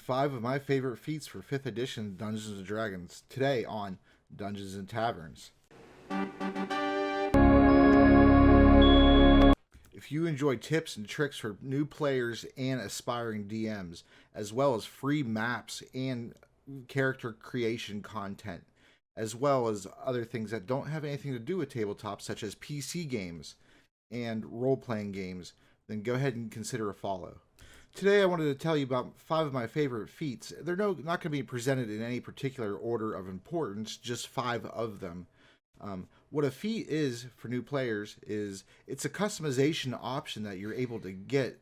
5 of my favorite feats for 5th edition Dungeons & Dragons, today on Dungeons & Taverns. If you enjoy tips and tricks for new players and aspiring DMs, as well as free maps and character creation content, as well as other things that don't have anything to do with tabletop, such as PC games and role-playing games, then go ahead and consider a follow. Today I wanted to tell you about 5 of my favorite feats. They're not going to be presented in any particular order of importance, just 5 of them. What a feat is for new players is it's a customization option that you're able to get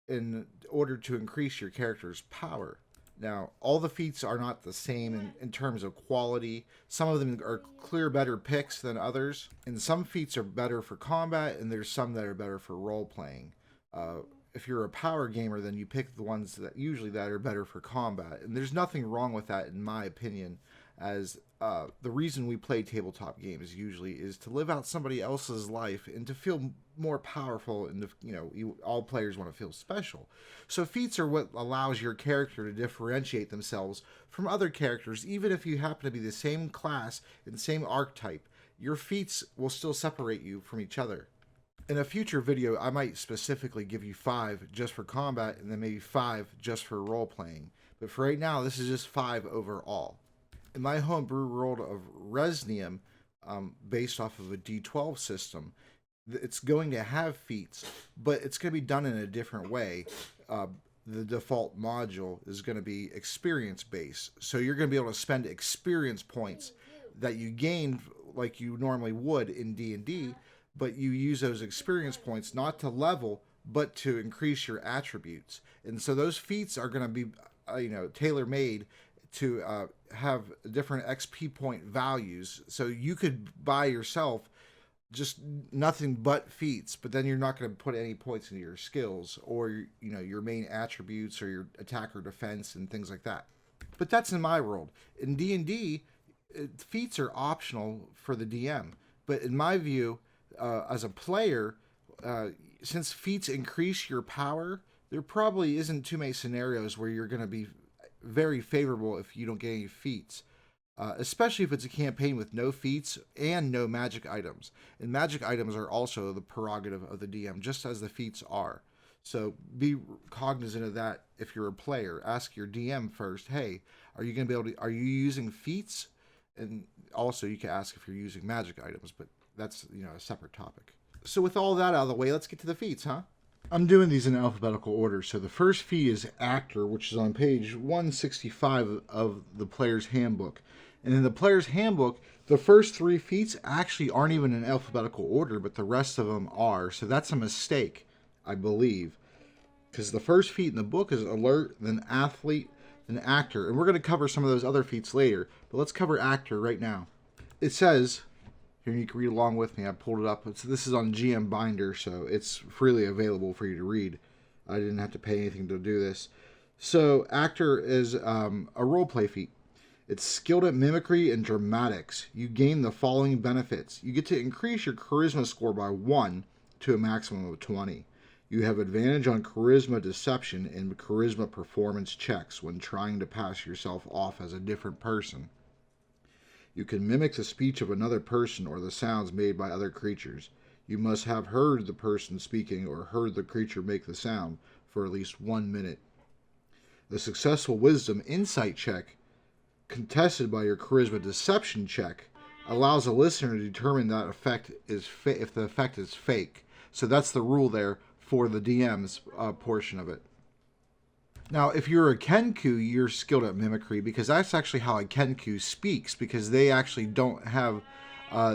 in order to increase your character's power. Now, all the feats are not the same in terms of quality. Some of them are clear better picks than others, and some feats are better for combat, and there's some that are better for role-playing. If you're a power gamer, then you pick the ones that are better for combat. And there's nothing wrong with that, in my opinion, as the reason we play tabletop games usually is to live out somebody else's life and to feel more powerful, and all players want to feel special. So feats are what allows your character to differentiate themselves from other characters, even if you happen to be the same class and same archetype. Your feats will still separate you from each other. In a future video, I might specifically give you 5 just for combat and then maybe 5 just for role-playing. But for right now, this is just 5 overall. In my homebrew world of Resnium, based off of a D12 system, it's going to have feats, but it's going to be done in a different way. The default module is going to be experience-based. So you're going to be able to spend experience points that you gain like you normally would in D&D, but you use those experience points not to level, but to increase your attributes. And so those feats are going to be, tailor-made to have different XP point values. So you could buy yourself just nothing but feats, but then you're not going to put any points into your skills or your main attributes or your attack or defense and things like that. But that's in my world. In D&D, feats are optional for the DM. But in my view, as a player, since feats increase your power, there probably isn't too many scenarios where you're going to be very favorable if you don't get any feats, especially if it's a campaign with no feats and no magic items. And magic items are also the prerogative of the DM, just as the feats are. So be cognizant of that if you're a player. Ask your DM first, hey, are you using feats? And also you can ask if you're using magic items, but that's a separate topic. So with all that out of the way, let's get to the feats, huh? I'm doing these in alphabetical order. So the first feat is Actor, which is on page 165 of the Player's Handbook. And in the Player's Handbook, the first 3 feats actually aren't even in alphabetical order, but the rest of them are. So that's a mistake, I believe. Because the first feat in the book is Alert, then Athlete, then Actor. And we're going to cover some of those other feats later. But let's cover Actor right now. It says, here you can read along with me, I pulled it up. This is on GM Binder, so it's freely available for you to read. I didn't have to pay anything to do this. So Actor is a roleplay feat. It's skilled at mimicry and dramatics. You gain the following benefits. You get to increase your charisma score by 1 to a maximum of 20. You have advantage on charisma deception and charisma performance checks when trying to pass yourself off as a different person. You can mimic the speech of another person or the sounds made by other creatures. You must have heard the person speaking or heard the creature make the sound for at least 1 minute. The successful wisdom insight check, contested by your charisma deception check, allows a listener to determine that if the effect is fake. So that's the rule there for the DM's portion of it. Now, if you're a Kenku, you're skilled at mimicry, because that's actually how a Kenku speaks, because they actually don't have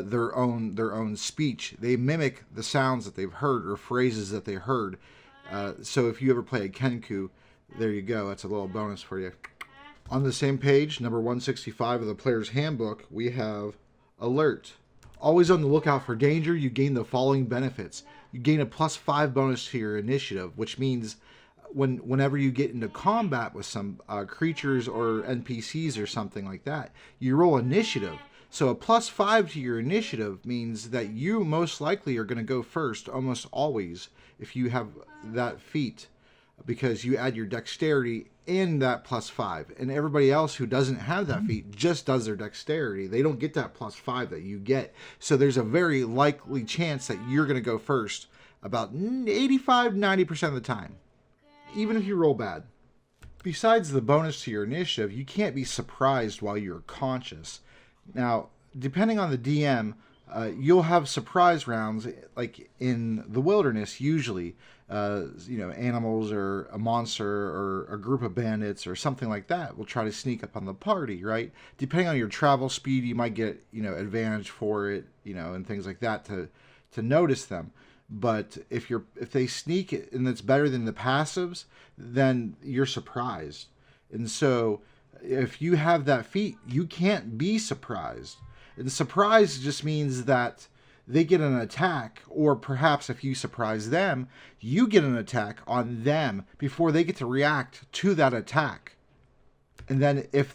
their own speech. They mimic the sounds that they've heard or phrases that they heard. So if you ever play a Kenku, there you go. That's a little bonus for you. On the same page, number 165 of the Player's Handbook, we have Alert. Always on the lookout for danger, you gain the following benefits. You gain a +5 bonus to your initiative, which means whenever you get into combat with some creatures or NPCs or something like that, you roll initiative. So a +5 to your initiative means that you most likely are going to go first almost always if you have that feat. because you add your dexterity and that +5. And everybody else who doesn't have that feat just does their dexterity. They don't get that +5 that you get. So there's a very likely chance that you're going to go first about 85-90% of the time, even if you roll bad. Besides the bonus to your initiative, you can't be surprised while you're conscious. Now, depending on the DM, you'll have surprise rounds, like in the wilderness, usually. Animals or a monster or a group of bandits or something like that will try to sneak up on the party, right? Depending on your travel speed, you might get, advantage for it, and things like that to notice them. But if they sneak and it's better than the passives, then you're surprised. And so if you have that feat, you can't be surprised. And surprise just means that they get an attack, or perhaps if you surprise them, you get an attack on them before they get to react to that attack. And then if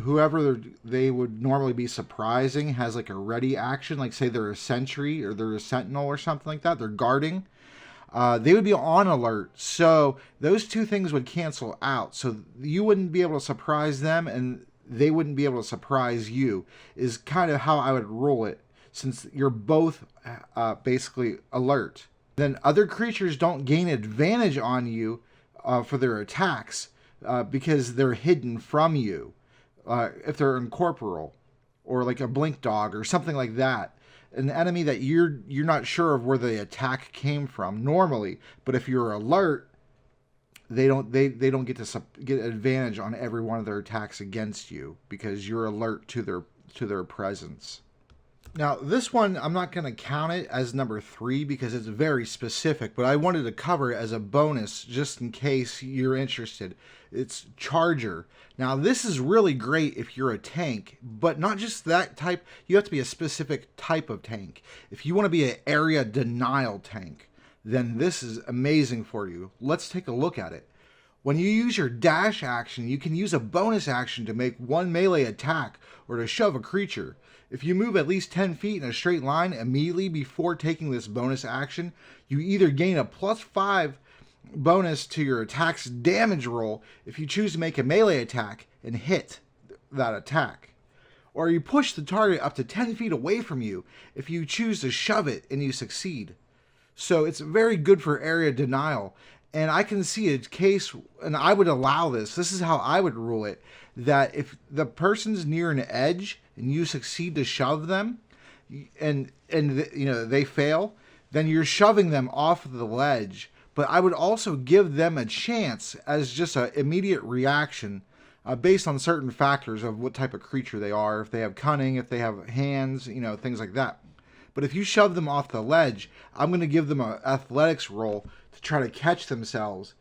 whoever they would normally be surprising has like a ready action, like say they're a sentry or they're a sentinel or something like that, they're guarding, they would be on alert. So those two things would cancel out. So you wouldn't be able to surprise them and they wouldn't be able to surprise you, is kind of how I would rule it, since you're both basically alert. Then other creatures don't gain advantage on you for their attacks because they're hidden from you. If they're incorporeal, or like a blink dog or something like that, an enemy that you're not sure of where the attack came from normally, but if you're alert, they don't get to get advantage on every one of their attacks against you because you're alert to their presence. Now, this one, I'm not going to count it as number 3 because it's very specific, but I wanted to cover it as a bonus just in case you're interested. It's Charger. Now, this is really great if you're a tank, but not just that type. You have to be a specific type of tank. If you want to be an area denial tank, then this is amazing for you. Let's take a look at it. When you use your dash action, you can use a bonus action to make one melee attack or to shove a creature. If you move at least 10 feet in a straight line immediately before taking this bonus action, you either gain a +5 bonus to your attack's damage roll if you choose to make a melee attack and hit that attack, or you push the target up to 10 feet away from you if you choose to shove it and you succeed. So it's very good for area denial. And I can see a case, and I would allow this. This is how I would rule it, that if the person's near an edge and you succeed to shove them, and they fail, then you're shoving them off the ledge. But I would also give them a chance as just an immediate reaction based on certain factors of what type of creature they are, if they have cunning, if they have hands, things like that. But if you shove them off the ledge, I'm going to give them an athletics roll to try to catch themselves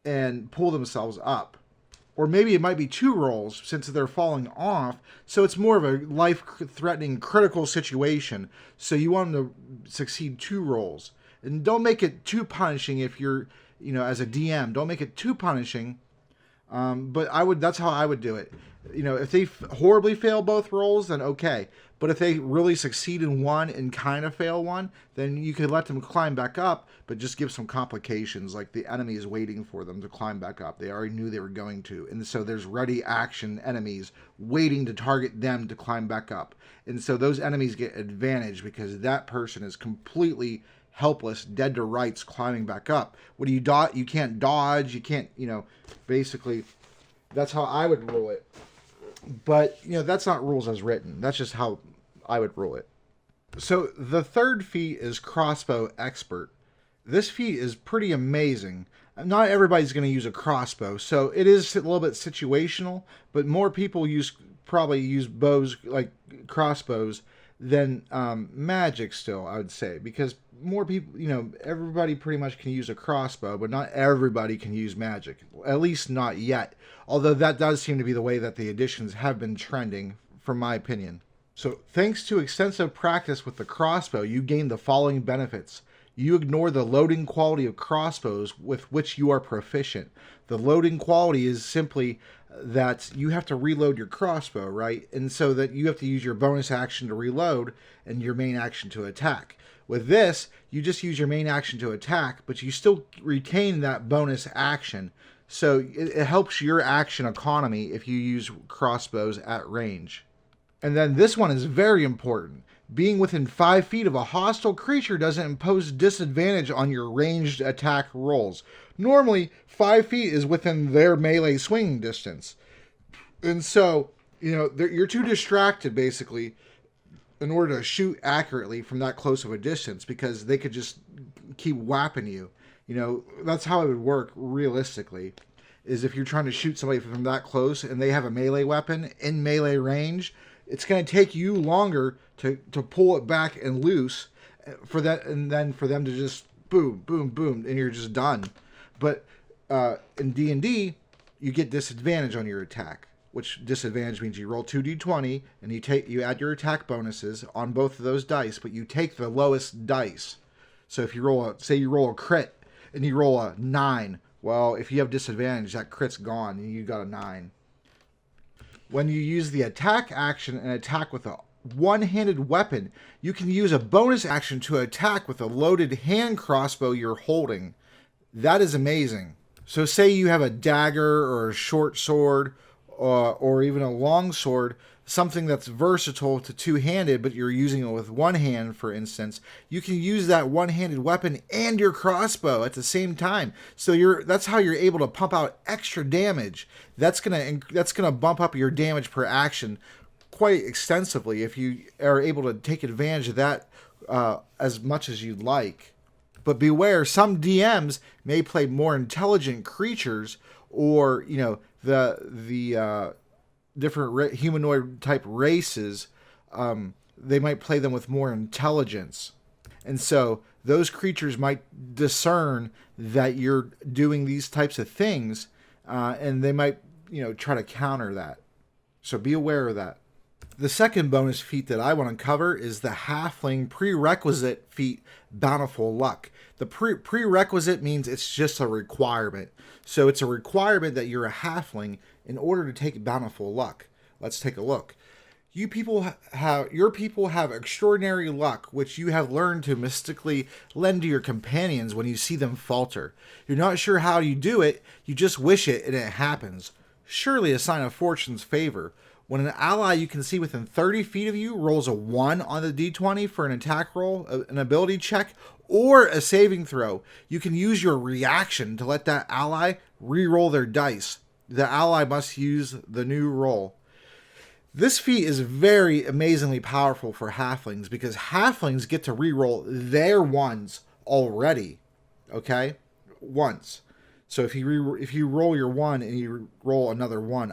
and pull themselves up. Or maybe it might be 2 rolls since they're falling off, so it's more of a life-threatening critical situation. So you want them to succeed 2 rolls. And don't make it too punishing if you're, as a DM, don't make it too punishing. But that's how I would do it. If they horribly fail both rolls, then okay. But if they really succeed in one and kind of fail one, then you could let them climb back up, but just give some complications, like the enemy is waiting for them to climb back up. They already knew they were going to. And so there's ready action enemies waiting to target them to climb back up. And so those enemies get advantage because that person is completely helpless, dead to rights, climbing back up. What do you dodge? You can't dodge. You can't, basically, that's how I would rule it. But, that's not rules as written. That's just how I would rule it. So the third feat is Crossbow Expert. This feat is pretty amazing. Not everybody's going to use a crossbow, so it is a little bit situational, but more people probably use bows, like crossbows, than magic still, I would say, because more people, everybody pretty much can use a crossbow, but not everybody can use magic, at least not yet, although that does seem to be the way that the editions have been trending, from my opinion. So thanks to extensive practice with the crossbow, you gain the following benefits. You ignore the loading quality of crossbows with which you are proficient. The loading quality is simply that you have to reload your crossbow, right? And so that you have to use your bonus action to reload and your main action to attack. With this, you just use your main action to attack, but you still retain that bonus action. So it helps your action economy if you use crossbows at range. And then this one is very important. Being within 5 feet of a hostile creature doesn't impose disadvantage on your ranged attack rolls. Normally, 5 feet is within their melee swinging distance. And so, you're too distracted, basically, in order to shoot accurately from that close of a distance, because they could just keep whapping you. That's how it would work realistically, is if you're trying to shoot somebody from that close and they have a melee weapon in melee range, it's going to take you longer to pull it back and loose for that, and then for them to just boom, boom, boom, and you're just done. But in D&D, you get disadvantage on your attack, which disadvantage means you roll 2d20 and you add your attack bonuses on both of those dice, but you take the lowest dice. So if you roll a crit and you roll a 9, well, if you have disadvantage, that crit's gone and you got a 9. When you use the attack action and attack with a one-handed weapon, you can use a bonus action to attack with a loaded hand crossbow you're holding. That is amazing. So say you have a dagger or a short sword or even a long sword, something that's versatile to two-handed, but you're using it with one hand, for instance. You can use that one-handed weapon and your crossbow at the same time. So that's how you're able to pump out extra damage. That's gonna bump up your damage per action quite extensively if you are able to take advantage of that as much as you'd like. But beware, some DMs may play more intelligent creatures, or the different humanoid type races. They might play them with more intelligence, and so those creatures might discern that you're doing these types of things, and they might try to counter that. So be aware of that. The second bonus feat that I want to cover is the Halfling prerequisite feat, Bountiful Luck. The prerequisite means it's just a requirement. So it's a requirement that you're a Halfling in order to take Bountiful Luck. Let's take a look. Your people have extraordinary luck, which you have learned to mystically lend to your companions when you see them falter. You're not sure how you do it, you just wish it and it happens. Surely a sign of fortune's favor. When an ally you can see within 30 feet of you rolls a 1 on the d20 for an attack roll, an ability check, or a saving throw, you can use your reaction to let that ally re-roll their dice. The ally must use the new roll. This feat is very amazingly powerful for halflings, because halflings get to re-roll their ones already. Okay? Once. So if you roll your 1 and you roll another 1,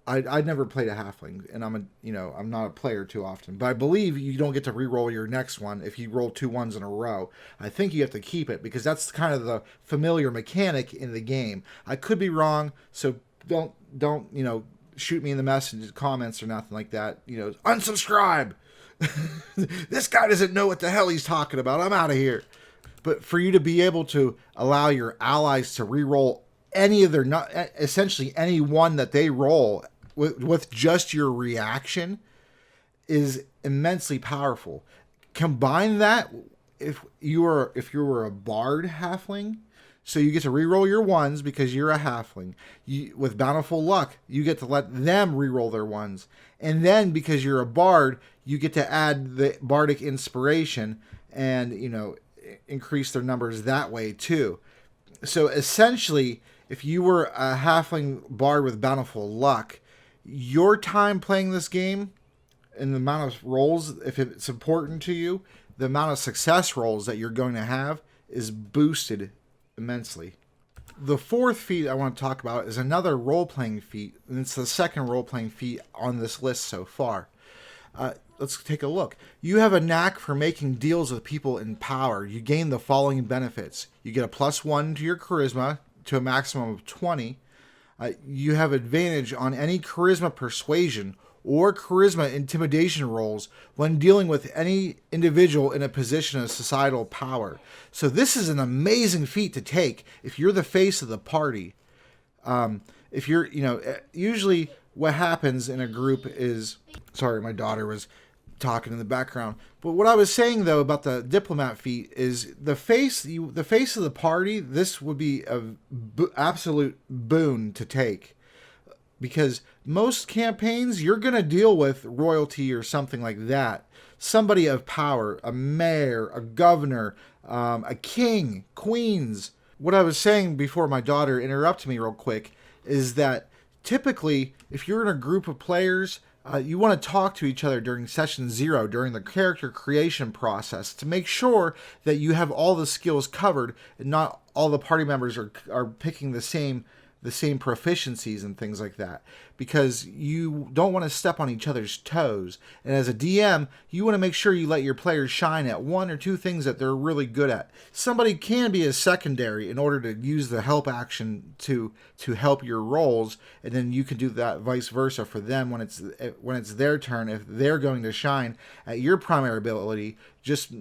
I never played a halfling, and I'm not a player too often, but I believe you don't get to re-roll your next one if you roll 2 1s in a row. I think you have to keep it, because that's kind of the familiar mechanic in the game. I could be wrong, so don't shoot me in the messages, comments, or nothing like that. Unsubscribe. This guy doesn't know what the hell he's talking about. I'm out of here. But for you to be able to allow your allies to re-roll essentially any one that they roll with just your reaction is immensely powerful. Combine that if you were a bard halfling, so you get to re-roll your 1s because you're a halfling. With Bountiful Luck, you get to let them re-roll their 1s, and then because you're a bard, you get to add the bardic inspiration and increase their numbers that way too. So essentially, if you were a halfling bard with Bountiful Luck, your time playing this game and the amount of rolls, if it's important to you, the amount of success rolls that you're going to have is boosted immensely. The fourth feat I want to talk about is another role-playing feat, and it's the second role-playing feat on this list so far. Let's take a look. You have a knack for making deals with people in power. You gain the following benefits. You get a +1 to your charisma to a maximum of 20. You have advantage on any charisma persuasion or charisma intimidation rolls when dealing with any individual in a position of societal power. So this is an amazing feat to take if you're the face of the party. If you're, usually what happens in a group is, sorry, my daughter was talking in the background. But what I was saying though about the diplomat feat is the face of the party. This would be a absolute boon to take, because most campaigns you're going to deal with royalty or something like that, somebody of power, a mayor, a governor, a king, queens. What I was saying before my daughter interrupted me real quick is that typically, if you're in a group of players, you want to talk to each other during session 0, during the character creation process, to make sure that you have all the skills covered and not all the party members are picking the same proficiencies and things like that, because you don't want to step on each other's toes. And as a DM, you want to make sure you let your players shine at 1 or 2 things that they're really good at. Somebody can be a secondary in order to use the help action to help your rolls, and then you can do that vice versa for them when it's their turn. If they're going to shine at your primary ability, just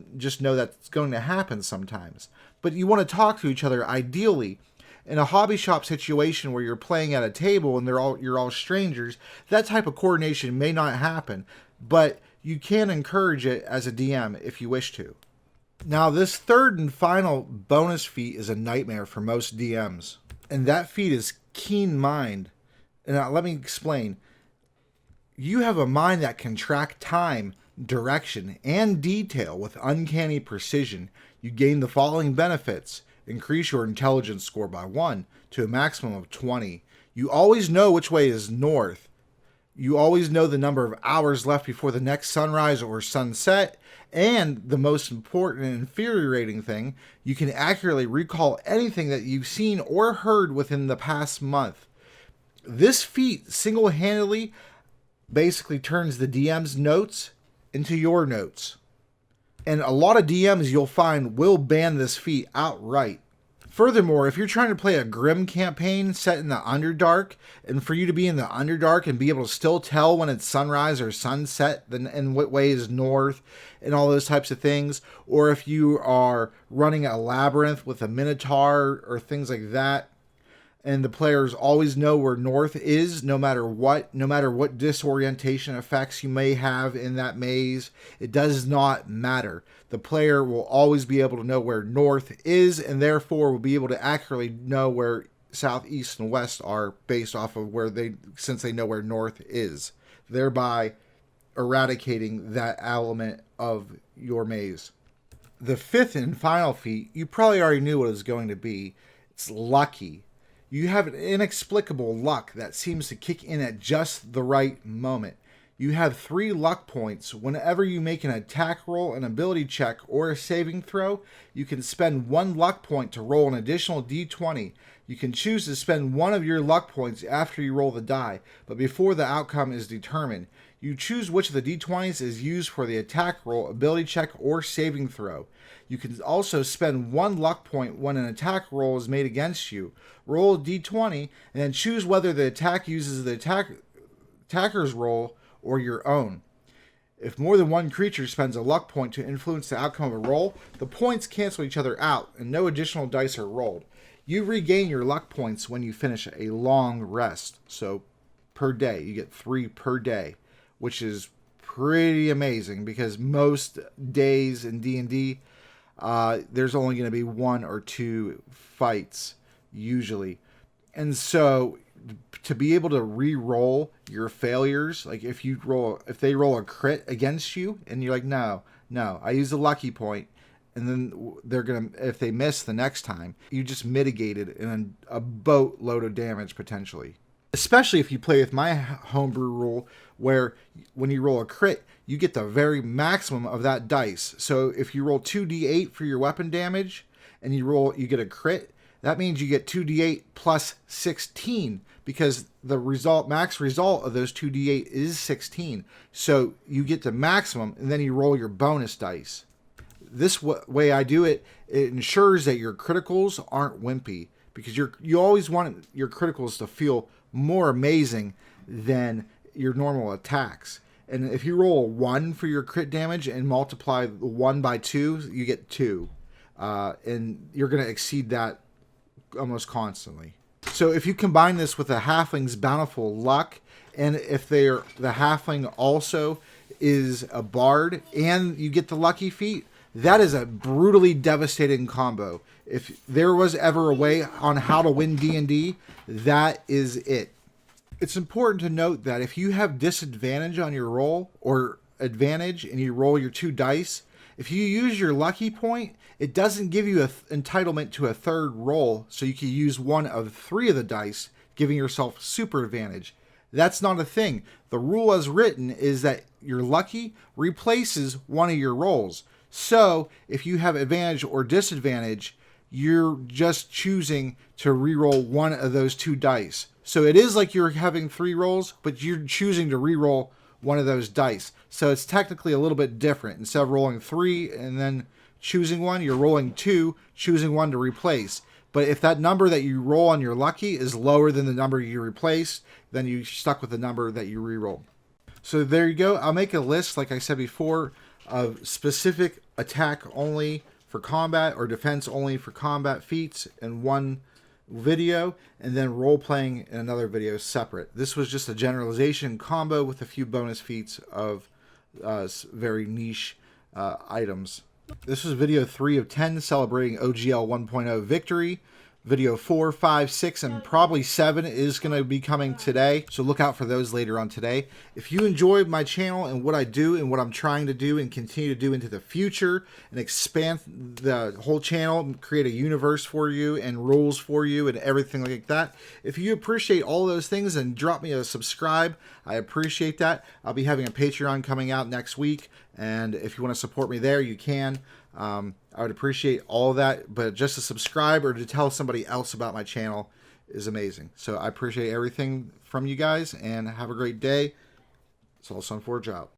know that's going to happen sometimes. But you want to talk to each other ideally. In a hobby shop situation where you're playing at a table and you're all strangers, that type of coordination may not happen, but you can encourage it as a DM if you wish to. Now, this third and final bonus feat is a nightmare for most DMs, and that feat is keen mind. And now, let me explain. You have a mind that can track time, direction, and detail with uncanny precision. You gain the following benefits. Increase your intelligence score by 1 to a maximum of 20. You always know which way is north. You always know the number of hours left before the next sunrise or sunset. And the most important and infuriating thing, you can accurately recall anything that you've seen or heard within the past month. This feat single-handedly basically turns the DM's notes into your notes. And a lot of DMs you'll find will ban this feat outright. Furthermore, if you're trying to play a grim campaign set in the Underdark, and for you to be in the Underdark and be able to still tell when it's sunrise or sunset and what way is north and all those types of things, or if you are running a labyrinth with a minotaur or things like that, and the players always know where north is no matter what disorientation effects you may have in that maze, it does not matter. The player will always be able to know where north is, and therefore will be able to accurately know where south, east, and west are based off of since they know where north is, thereby eradicating that element of your maze. The fifth and final feat, you probably already knew what it was going to be. It's lucky. You have an inexplicable luck that seems to kick in at just the right moment. You have 3 luck points. Whenever you make an attack roll, an ability check, or a saving throw, you can spend 1 luck point to roll an additional d20. You can choose to spend 1 of your luck points after you roll the die, but before the outcome is determined. You choose which of the d20s is used for the attack roll, ability check, or saving throw. You can also spend 1 luck point when an attack roll is made against you. Roll a d20 and then choose whether the attack uses the attacker's roll or your own. If more than one creature spends a luck point to influence the outcome of a roll, the points cancel each other out and no additional dice are rolled. You regain your luck points when you finish a long rest. So per day, you get 3 per day, which is pretty amazing because most days in D&D, there's only going to be 1 or 2 fights usually. And so to be able to re-roll your failures, like if they roll a crit against you and you're like, no, I use a lucky point, and then if they miss the next time, you just mitigated in a boatload of damage potentially. Especially if you play with my homebrew rule, where when you roll a crit, you get the very maximum of that dice. So if you roll 2d8 for your weapon damage, and you get a crit, that means you get 2d8 plus 16, because the max result of those 2d8 is 16. So you get the maximum, and then you roll your bonus dice. This way I do it, it ensures that your criticals aren't wimpy, because you always want your criticals to feel more amazing than your normal attacks. And if you roll a 1 for your crit damage and multiply the 1 by 2, you get 2. And you're going to exceed that almost constantly. So if you combine this with a halfling's bountiful luck, and if the halfling also is a bard and you get the lucky feat, that is a brutally devastating combo. If there was ever a way on how to win D&D, that is it. It's important to note that if you have disadvantage on your roll or advantage and you roll your 2 dice, if you use your lucky point, it doesn't give you an entitlement to a third roll, so you can use one of 3 of the dice, giving yourself super advantage. That's not a thing. The rule as written is that your lucky replaces one of your rolls. So if you have advantage or disadvantage, you're just choosing to reroll one of those 2 dice. So it is like you're having 3 rolls, but you're choosing to reroll one of those dice. So it's technically a little bit different. Instead of rolling 3 and then choosing one, you're rolling 2, choosing one to replace. But if that number that you roll on your lucky is lower than the number you replace, then you're stuck with the number that you reroll. So there you go. I'll make a list, like I said before, of specific attack only for combat or defense only for combat feats in one video, and then role playing in another video separate. This was just a generalization combo with a few bonus feats of very niche items. This was video 3 of 10 celebrating OGL 1.0 victory. Video 4, 5, 6, and probably 7 is going to be coming today, so look out for those later on today. If you enjoyed my channel and what I do and what I'm trying to do and continue to do into the future and expand the whole channel and create a universe for you and rules for you and everything like that, if you appreciate all those things, then drop me a subscribe. I appreciate that. I'll be having a Patreon coming out next week, and if you want to support me there, you can. I would appreciate all of that, but just to subscribe or to tell somebody else about my channel is amazing. So I appreciate everything from you guys, and have a great day. It's all Sunforge out.